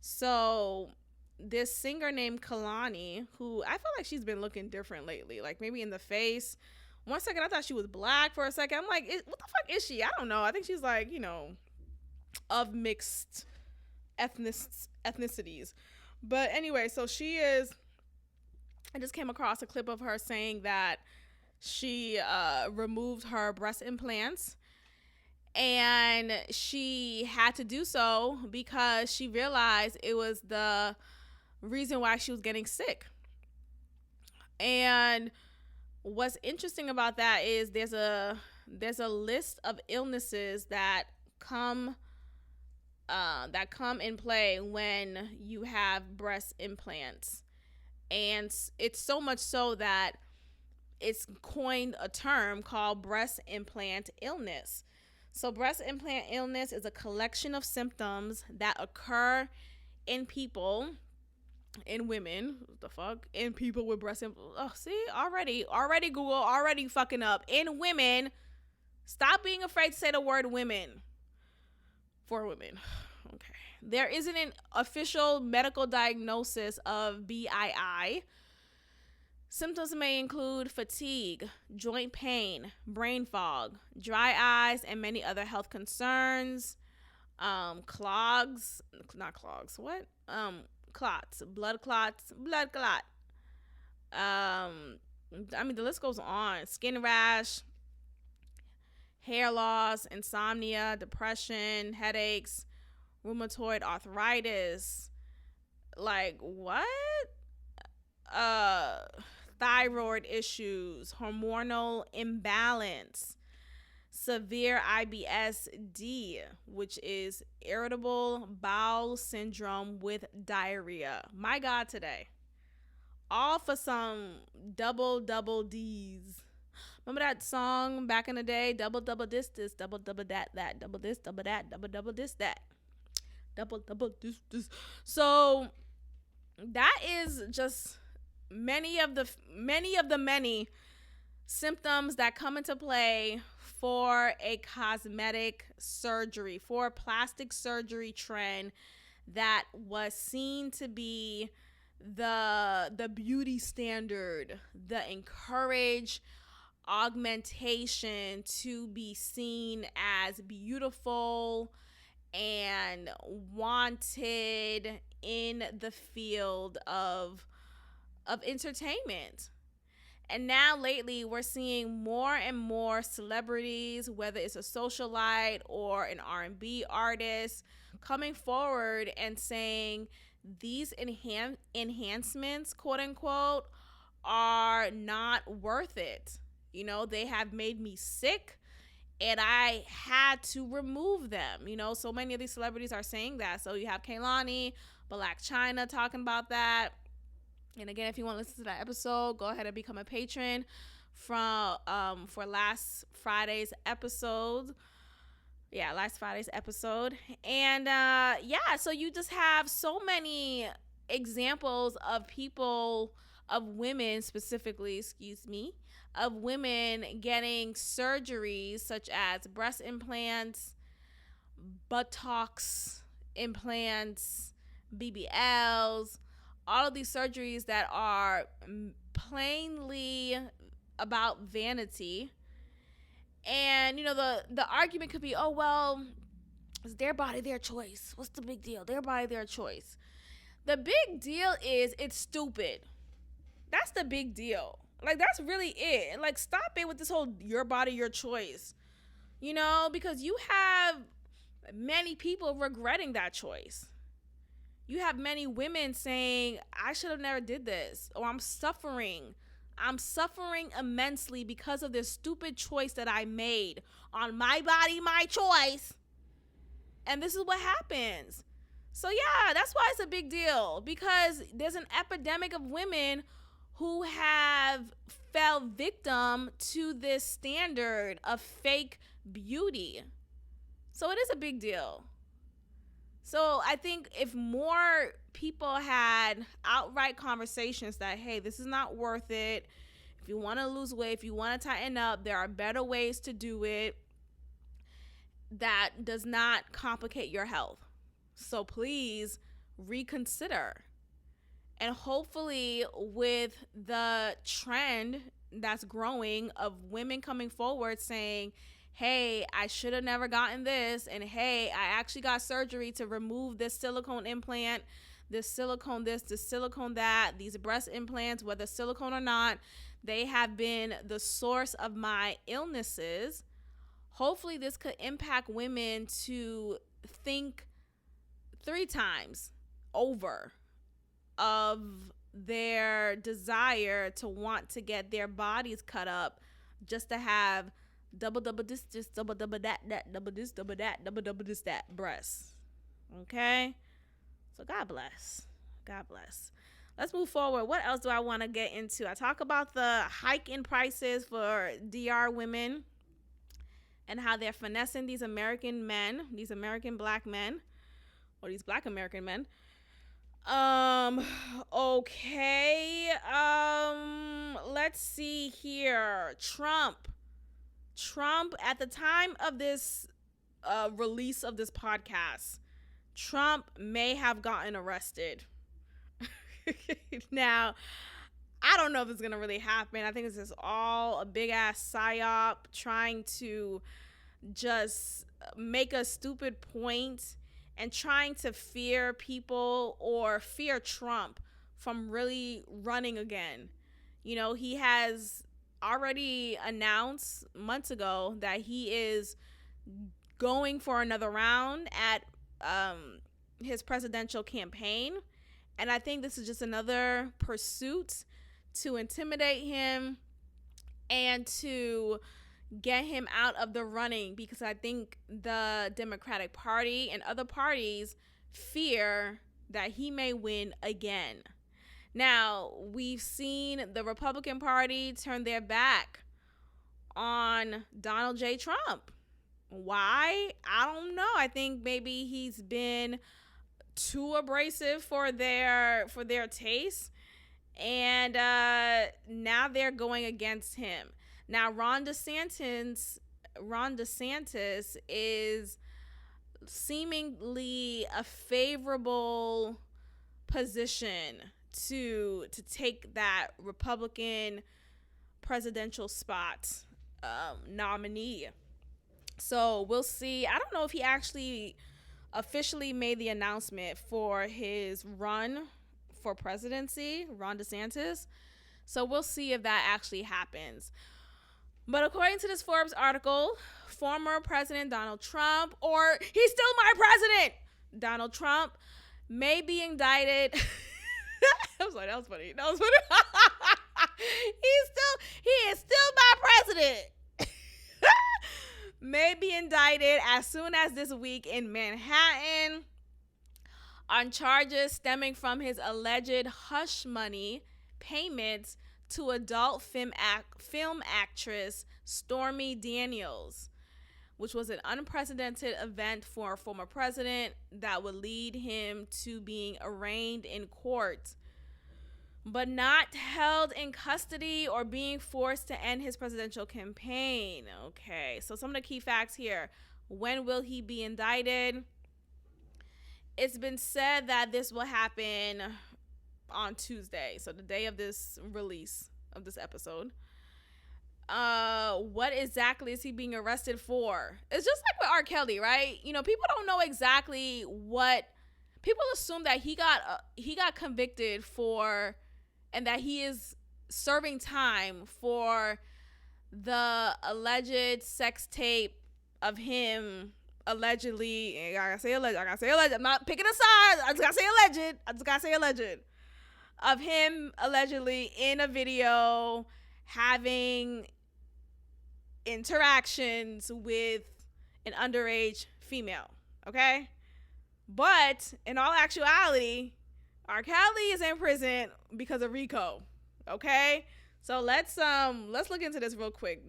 So this singer named Kalani, who I feel like she's been looking different lately, like maybe in the face. One second I thought she was black, for a second I'm like, what the fuck is she? I don't know. I think she's like, of mixed ethnicities. But anyway, so she is, I just came across a clip of her saying that she removed her breast implants, and she had to do so because she realized it was the reason why she was getting sick. And what's interesting about that is there's a list of illnesses that come in play when you have breast implants, and it's so much so that it's coined a term called breast implant illness. So breast implant illness is a collection of symptoms that occur in people, in women, what the fuck, in people with breast implants. Oh, see, already Google, already fucking up. In women Stop being afraid to say the word women for women. Okay. There isn't an official medical diagnosis of BII. Symptoms may include fatigue, joint pain, brain fog, dry eyes, and many other health concerns. Clots, blood clots, blood clot. The list goes on. Skin rash, hair loss, insomnia, depression, headaches, rheumatoid arthritis. Like what? Thyroid issues, hormonal imbalance, severe IBS-D, which is irritable bowel syndrome with diarrhea. My God, today. All for some double D's. Remember that song back in the day? Double this, double that, double this, double that, double this, that. Double this. So that is just many of the many symptoms that come into play for a cosmetic surgery, for a plastic surgery trend that was seen to be the beauty standard, the encourage augmentation to be seen as beautiful and wanted in the field of entertainment. And now lately we're seeing more and more celebrities, whether it's a socialite or an R&B artist, coming forward and saying these enhancements, quote unquote, are not worth it. You know, they have made me sick and I had to remove them. You know, so many of these celebrities are saying that. So you have Kehlani, Black China talking about that. And again, if you want to listen to that episode, go ahead and become a patron for last Friday's episode. Yeah, last Friday's episode. And so you just have so many examples of people, of women specifically, of women getting surgeries such as breast implants, buttocks implants, BBLs, all of these surgeries that are plainly about vanity. And, you know, the argument could be, oh, well, it's their body, their choice. What's the big deal? Their body, their choice. The big deal is it's stupid. That's the big deal. Like, that's really it. Like, stop it with this whole your body, your choice. You know, because you have many people regretting that choice. You have many women saying, I should have never did this. Or I'm suffering. I'm suffering immensely because of this stupid choice that I made on my body, my choice. And this is what happens. So yeah, that's why it's a big deal. Because there's an epidemic of women who have fell victim to this standard of fake beauty. So it is a big deal. So I think if more people had outright conversations that, hey, this is not worth it. If you want to lose weight, if you want to tighten up, there are better ways to do it that does not complicate your health. So please reconsider. And hopefully with the trend that's growing of women coming forward saying, hey, I should have never gotten this. And hey, I actually got surgery to remove this silicone implant, this silicone this silicone that, these breast implants, whether silicone or not, they have been the source of my illnesses. Hopefully this could impact women to think 3 times over of their desire to want to get their bodies cut up just to have double this, just double that, double this, double this, that breasts. Okay? So God bless. God bless. Let's move forward. What else do I want to get into? I talk about the hike in prices for DR women and how they're finessing these American men, these American black men, or these black American men. Okay. Let's see here. Trump Trump, at the time of this release of this podcast, Trump may have gotten arrested. Now, I don't know if it's going to really happen. I think this is all a big ass psyop trying to just make a stupid point and trying to fear people or fear Trump from really running again. You know, he has already announced months ago that he is going for another round at his presidential campaign. And I think this is just another pursuit to intimidate him and to get him out of the running, because I think the Democratic Party and other parties fear that he may win again. Now, we've seen the Republican Party turn their back on Donald J. Trump. Why? I don't know. I think maybe he's been too abrasive for their taste, and now they're going against him. Now, Ron DeSantis is seemingly a favorable position to take that Republican presidential spot nominee. So we'll see. I don't know if he actually officially made the announcement for his run for presidency, Ron DeSantis. So we'll see if that actually happens. But according to this Forbes article, former President Donald Trump, or he's still my president, Donald Trump, may be indicted. I'm sorry, that was funny. He is still my president. May be indicted as soon as this week in Manhattan on charges stemming from his alleged hush money payments to adult film actress Stormy Daniels, which was an unprecedented event for a former president that would lead him to being arraigned in court, but not held in custody or being forced to end his presidential campaign. Okay, so some of the key facts here. When will he be indicted? It's been said that this will happen on Tuesday, so the day of this release of this episode. What exactly is he being arrested for? It's just like with R. Kelly, right? You know, people don't know exactly what. People assume that he got convicted for, and that he is serving time for the alleged sex tape of him allegedly. I gotta say alleged. I'm not picking a side. I just gotta say alleged. Of him allegedly in a video having interactions with an underage female. Okay? But in all actuality, R. Kelly is in prison because of RICO. Okay? So let's look into this real quick.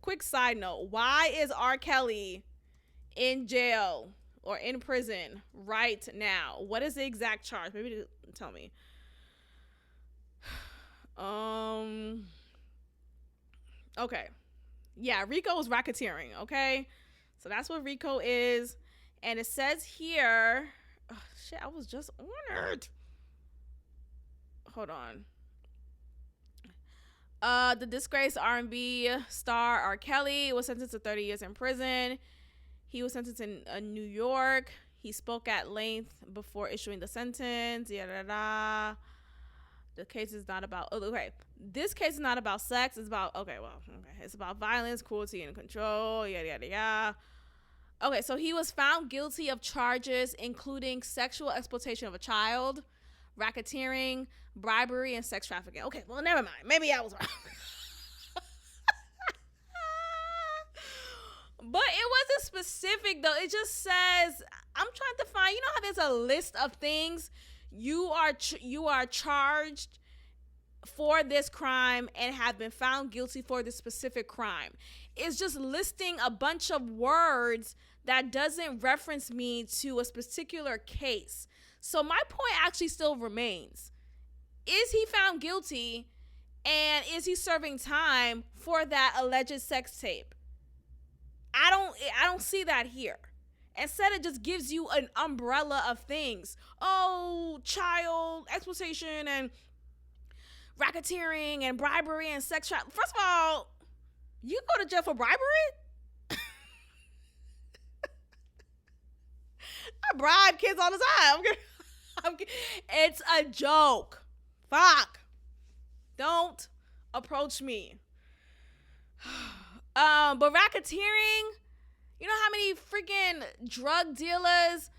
Quick side note. Why is R. Kelly in jail or in prison right now? What is the exact charge? Maybe tell me. Okay. Yeah, RICO is racketeering, okay? So that's what RICO is. And it says here, oh, shit, I was just on it. Hold on. The disgraced R&B star R. Kelly was sentenced to 30 years in prison. He was sentenced in New York. He spoke at length before issuing the sentence. The case is not about, this case is not about sex. It's about, it's about violence, cruelty, and control, yada, yada, yada. Okay, so he was found guilty of charges including sexual exploitation of a child, racketeering, bribery, and sex trafficking. Okay, well, never mind. Maybe I was wrong. But it wasn't specific, though. It just says, I'm trying to find, you know how there's a list of things you are charged for this crime and have been found guilty for this specific crime. It's just listing a bunch of words that doesn't reference me to a particular case. So my point actually still remains. Is he found guilty, and is he serving time for that alleged sex tape? I don't see that here. Instead, it just gives you an umbrella of things. Oh, child exploitation and racketeering and bribery and sex trafficking. First of all, you go to jail for bribery? I bribe kids all the time. It's a joke. Fuck. Don't approach me. But racketeering, you know how many freaking drug dealers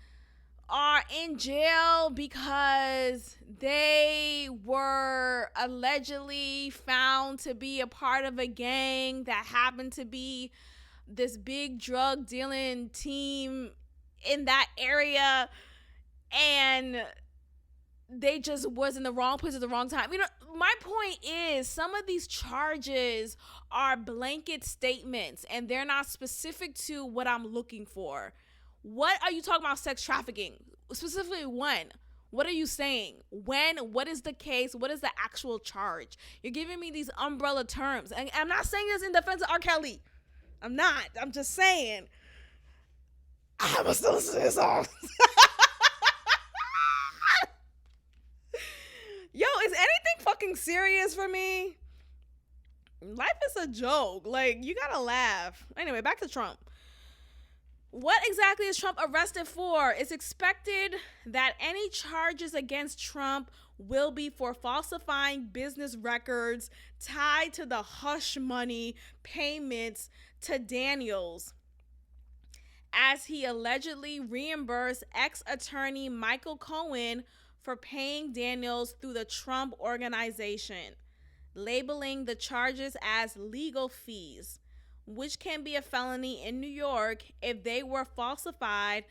are in jail because they were allegedly found to be a part of a gang that happened to be this big drug dealing team in that area, and they just was in the wrong place at the wrong time. You know, my point is some of these charges are blanket statements and they're not specific to what I'm looking for. What are you talking about? Sex trafficking? Specifically when? What are you saying? When? What is the case? What is the actual charge? You're giving me these umbrella terms. And I'm not saying this in defense of R. Kelly. I'm not. I'm just saying. I must still listen to his songs. Yo, is anything fucking serious for me? Life is a joke. Like, you gotta laugh. Anyway, back to Trump. What exactly is Trump arrested for? It's expected that any charges against Trump will be for falsifying business records tied to the hush money payments to Daniels, as he allegedly reimbursed ex-attorney Michael Cohen for paying Daniels through the Trump Organization, labeling the charges as legal fees, which can be a felony in New York if they were falsified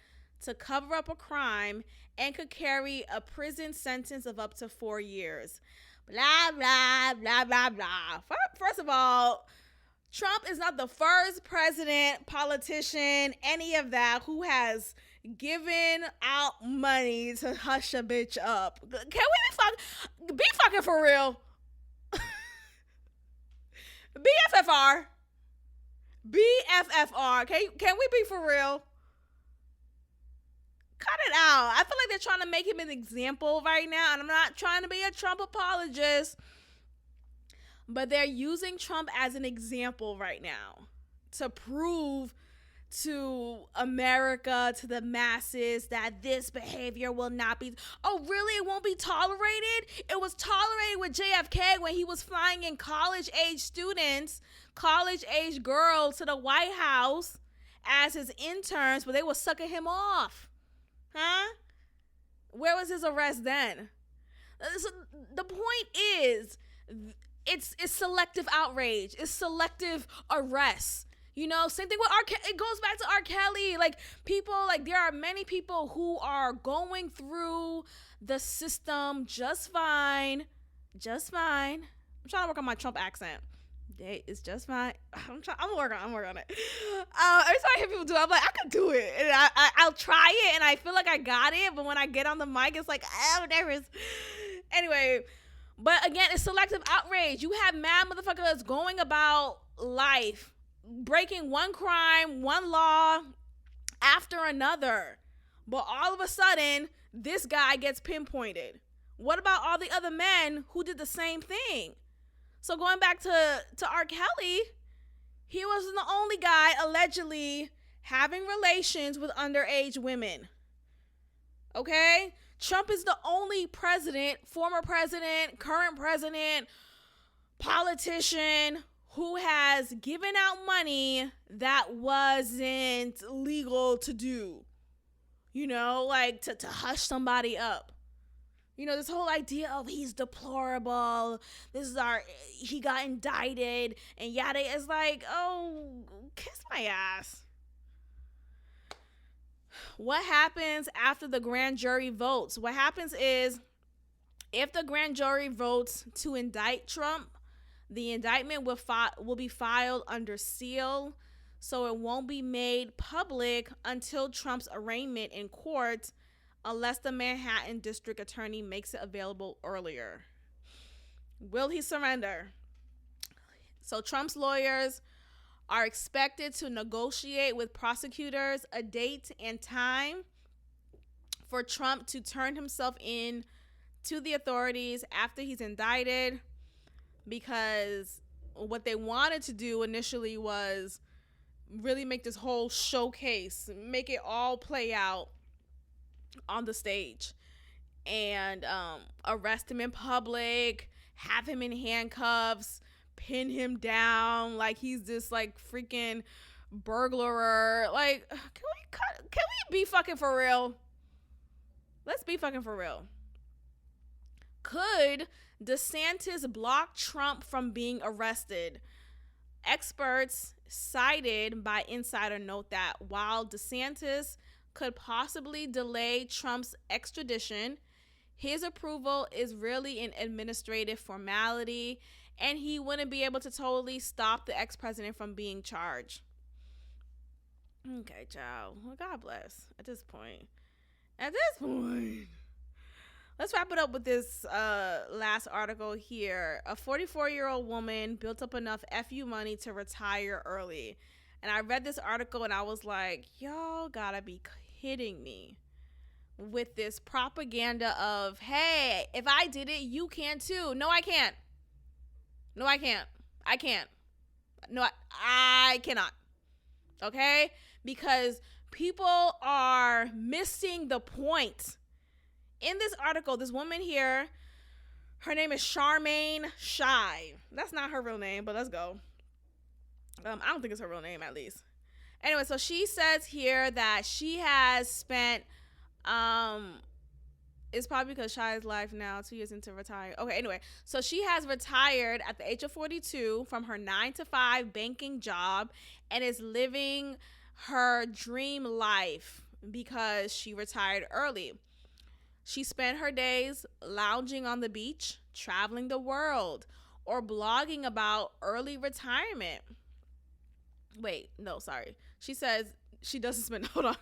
to cover up a crime and could carry a prison sentence of up to 4 years. Blah, blah, blah, blah, blah. First of all, Trump is not the first president, politician, any of that who has given out money to hush a bitch up. Can we be fucking for real? BFFR. BFFR. Can we be for real? Cut it out. I feel like they're trying to make him an example right now, and I'm not trying to be a Trump apologist, but they're using Trump as an example right now to prove to America, to the masses, that this behavior will not be. Oh, really? It won't be tolerated? It was tolerated with JFK when he was flying in college-age students, college-age girls to the White House as his interns, but they were sucking him off. Huh? Where was his arrest then? So the point is, it's selective outrage. It's selective arrests. You know, same thing with R. Kelly. It goes back to R. Kelly. Like, people, like, there are many people who are going through the system just fine. Just fine. I'm trying to work on my Trump accent. It's just fine. I'm working on it. Every time I hear people do it, I'm like, I could do it. And I'll try it, and I feel like I got it. But when I get on the mic, it's like, I'm nervous. Anyway, but again, it's selective outrage. You have mad motherfuckers going about life, breaking one crime, one law after another. But all of a sudden, this guy gets pinpointed. What about all the other men who did the same thing? So going back to R. Kelly, he wasn't the only guy allegedly having relations with underage women. Okay? Trump is the only president, former president, current president, politician who has given out money that wasn't legal to do. You know, like to hush somebody up. You know, this whole idea of he's deplorable. He got indicted and yada. It's like, oh, kiss my ass. What happens after the grand jury votes? What happens is, if the grand jury votes to indict Trump, the indictment will be filed under seal, so it won't be made public until Trump's arraignment in court, unless the Manhattan District Attorney makes it available earlier. Will he surrender? So Trump's lawyers are expected to negotiate with prosecutors a date and time for Trump to turn himself in to the authorities after he's indicted, because what they wanted to do initially was really make this whole showcase, make it all play out on the stage, and arrest him in public, have him in handcuffs, pin him down like he's this like freaking burglar. Like, can we be fucking for real? Let's be fucking for real. Could DeSantis block Trump from being arrested? Experts cited by Insider note that while DeSantis could possibly delay Trump's extradition, his approval is really an administrative formality, and he wouldn't be able to totally stop the ex-president from being charged. Okay, child. Well, God bless at this point. Let's wrap it up with this last article here. A 44-year-old woman built up enough FU money to retire early. And I read this article and I was like, y'all gotta be kidding me with this propaganda of, hey, if I did it, you can too. No, I can't. No, I can't. I can't. No, I cannot. Okay? Because people are missing the point. In this article, this woman here, her name is Charmaine Shy. That's not her real name, but let's go. I don't think it's her real name, at least. Anyway, so she says here that she has spent, it's probably because Shy's life now, 2 years into retire. Okay, anyway, so she has retired at the age of 42 from her 9-to-5 banking job and is living her dream life because she retired early. She spent her days lounging on the beach, traveling the world, or blogging about early retirement. Wait, no, sorry. She says she doesn't spend, hold on.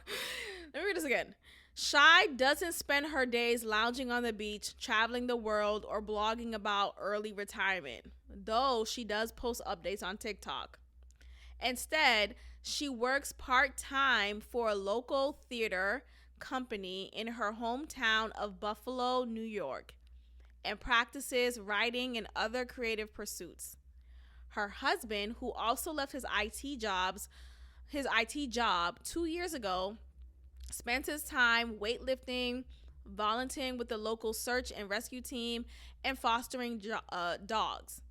Let me read this again. Shy doesn't spend her days lounging on the beach, traveling the world, or blogging about early retirement, though she does post updates on TikTok. Instead, she works part-time for a local theater company in her hometown of Buffalo, New York, and practices writing and other creative pursuits. Her husband, who also left his IT job 2 years ago, spends his time weightlifting, volunteering with the local search and rescue team, and fostering dogs.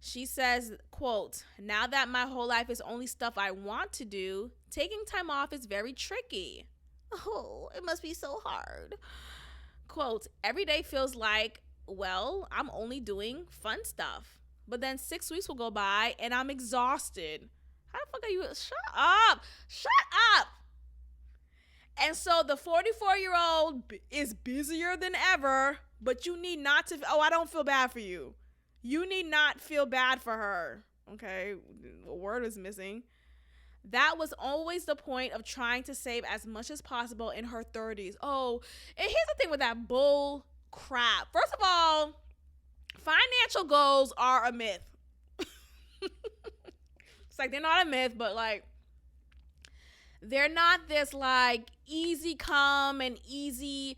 She says, quote, "Now that my whole life is only stuff I want to do, taking time off is very tricky. Oh, it must be so hard." Quote, "Every day feels like, well, I'm only doing fun stuff. But then 6 weeks will go by and I'm exhausted." How the fuck are you? Shut up. And so the 44-year-old is busier than ever, but you need not to. Oh, I don't feel bad for you. You need not feel bad for her. Okay, a word is missing. That was always the point of trying to save as much as possible in her 30s. Oh, and here's the thing with that bull crap. First of all, financial goals are a myth. It's like they're not a myth, but like they're not this like easy come and easy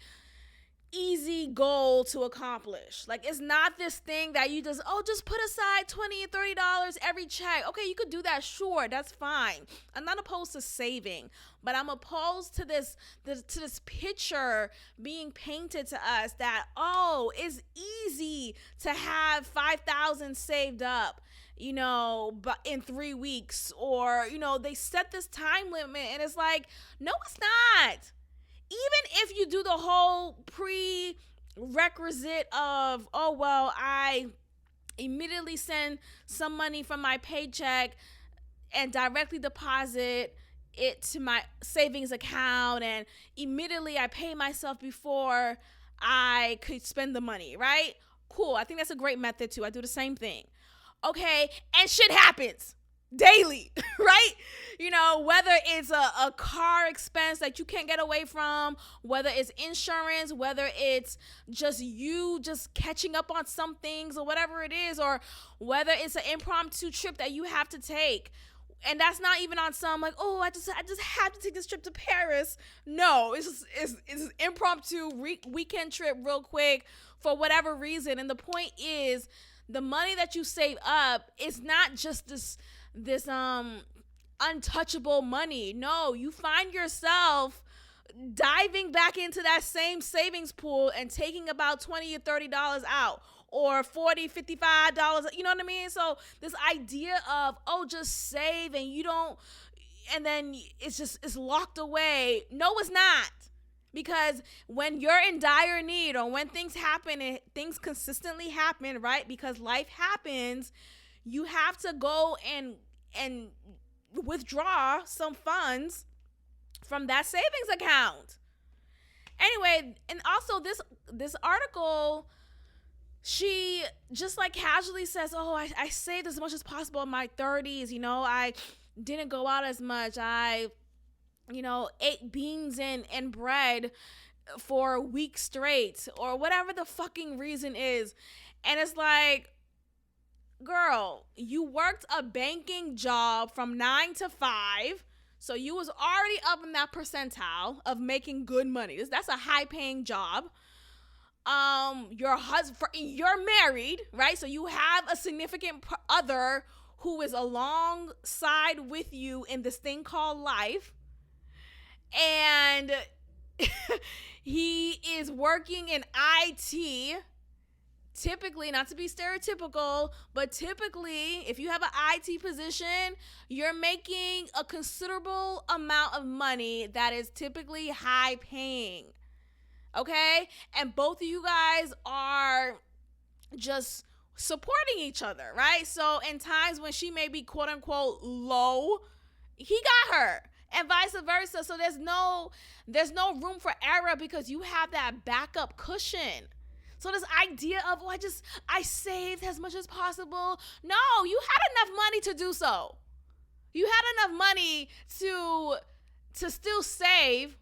goal to accomplish. Like, it's not this thing that you just put aside $20 and $30 every check. Okay, you could do that, sure, that's fine. I'm not opposed to saving, but I'm opposed to this picture being painted to us that, oh, it's easy to have $5,000 saved up, but in 3 weeks, or, they set this time limit, and it's like, no, it's not. Even if you do the whole prerequisite of, oh, well, I immediately send some money from my paycheck and directly deposit it to my savings account, and immediately I pay myself before I could spend the money, right? Cool. I think that's a great method too. I do the same thing. Okay. And shit happens. daily, right? You know, whether it's a car expense that you can't get away from, whether it's insurance, whether it's just you just catching up on some things or whatever it is, or whether it's an impromptu trip that you have to take. And that's not even on some like, oh, I just have to take this trip to Paris. No, it's an impromptu weekend trip real quick for whatever reason. And the point is, the money that you save up is not just this untouchable money. No, you find yourself diving back into that same savings pool and taking about $20 or $30 out, or $40, $55, you know what I mean? So this idea of, oh, just save and you don't, and then it's locked away. No, it's not. Because when you're in dire need, or when things happen and things consistently happen, right? Because life happens, you have to go and withdraw some funds from that savings account. Anyway, and also this article, she just like casually says, oh, I saved as much as possible in my 30s. You know, I didn't go out as much. I ate beans and bread for a week straight, or whatever the fucking reason is. And it's like, girl, you worked a banking job from 9 to 5. So you was already up in that percentile of making good money. That's a high paying job. Your husband, you're married, right? So you have a significant other who is alongside with you in this thing called life. And he is working in IT. Typically, not to be stereotypical, but typically, if you have an IT position, you're making a considerable amount of money that is typically high paying. Okay? And both of you guys are just supporting each other, right? So in times when she may be quote unquote low, he got her. And vice versa. So there's no room for error, because you have that backup cushion. So this idea of, oh, I saved as much as possible. No, you had enough money to do so. You had enough money to still save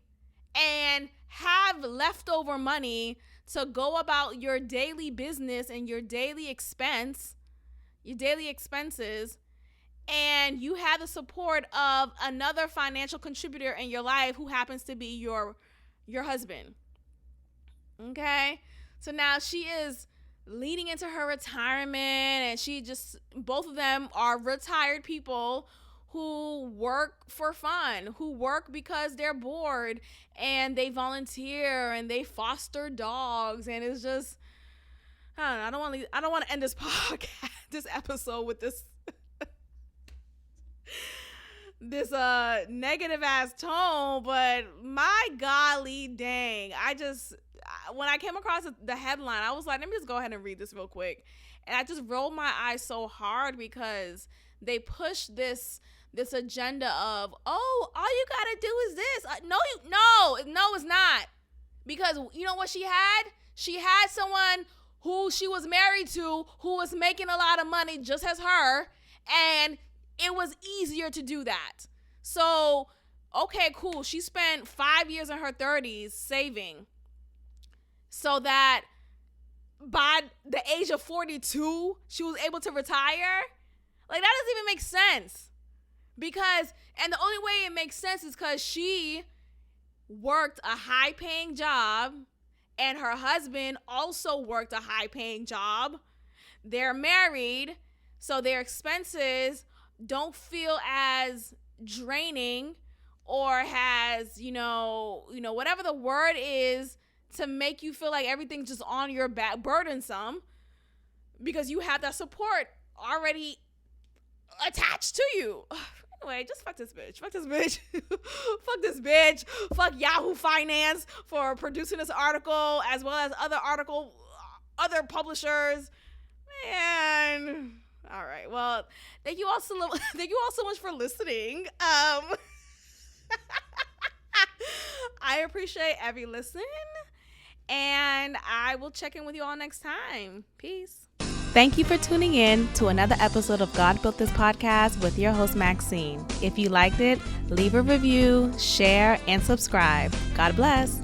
and have leftover money to go about your daily business and your daily expenses. And you have the support of another financial contributor in your life who happens to be your husband. Okay? So now she is leading into her retirement, and both of them are retired people who work for fun, who work because they're bored, and they volunteer and they foster dogs. And it's just, I don't know, I don't want to end this podcast, this episode with this negative ass tone, but my golly dang, when I came across the headline, I was like, let me just go ahead and read this real quick. And I just rolled my eyes so hard, because they push this agenda of, oh, all you gotta do is this. No, it's not. Because you know what she had? She had someone who she was married to who was making a lot of money just as her, and it was easier to do that. So, okay, cool. She spent 5 years in her 30s saving, so that by the age of 42, she was able to retire. Like, that doesn't even make sense. And the only way it makes sense is because she worked a high-paying job, and her husband also worked a high-paying job. They're married, so their expenses don't feel as draining, or has, whatever the word is to make you feel like everything's just on your back, burdensome, because you have that support already attached to you. Anyway, just fuck this bitch. Fuck this bitch. Fuck Yahoo Finance for producing this article, as well as other publishers. Man. All right. Well, thank you all so much for listening. I appreciate every listen, and I will check in with you all next time. Peace. Thank you for tuning in to another episode of God Built This Podcast with your host, Maxine. If you liked it, leave a review, share, and subscribe. God bless.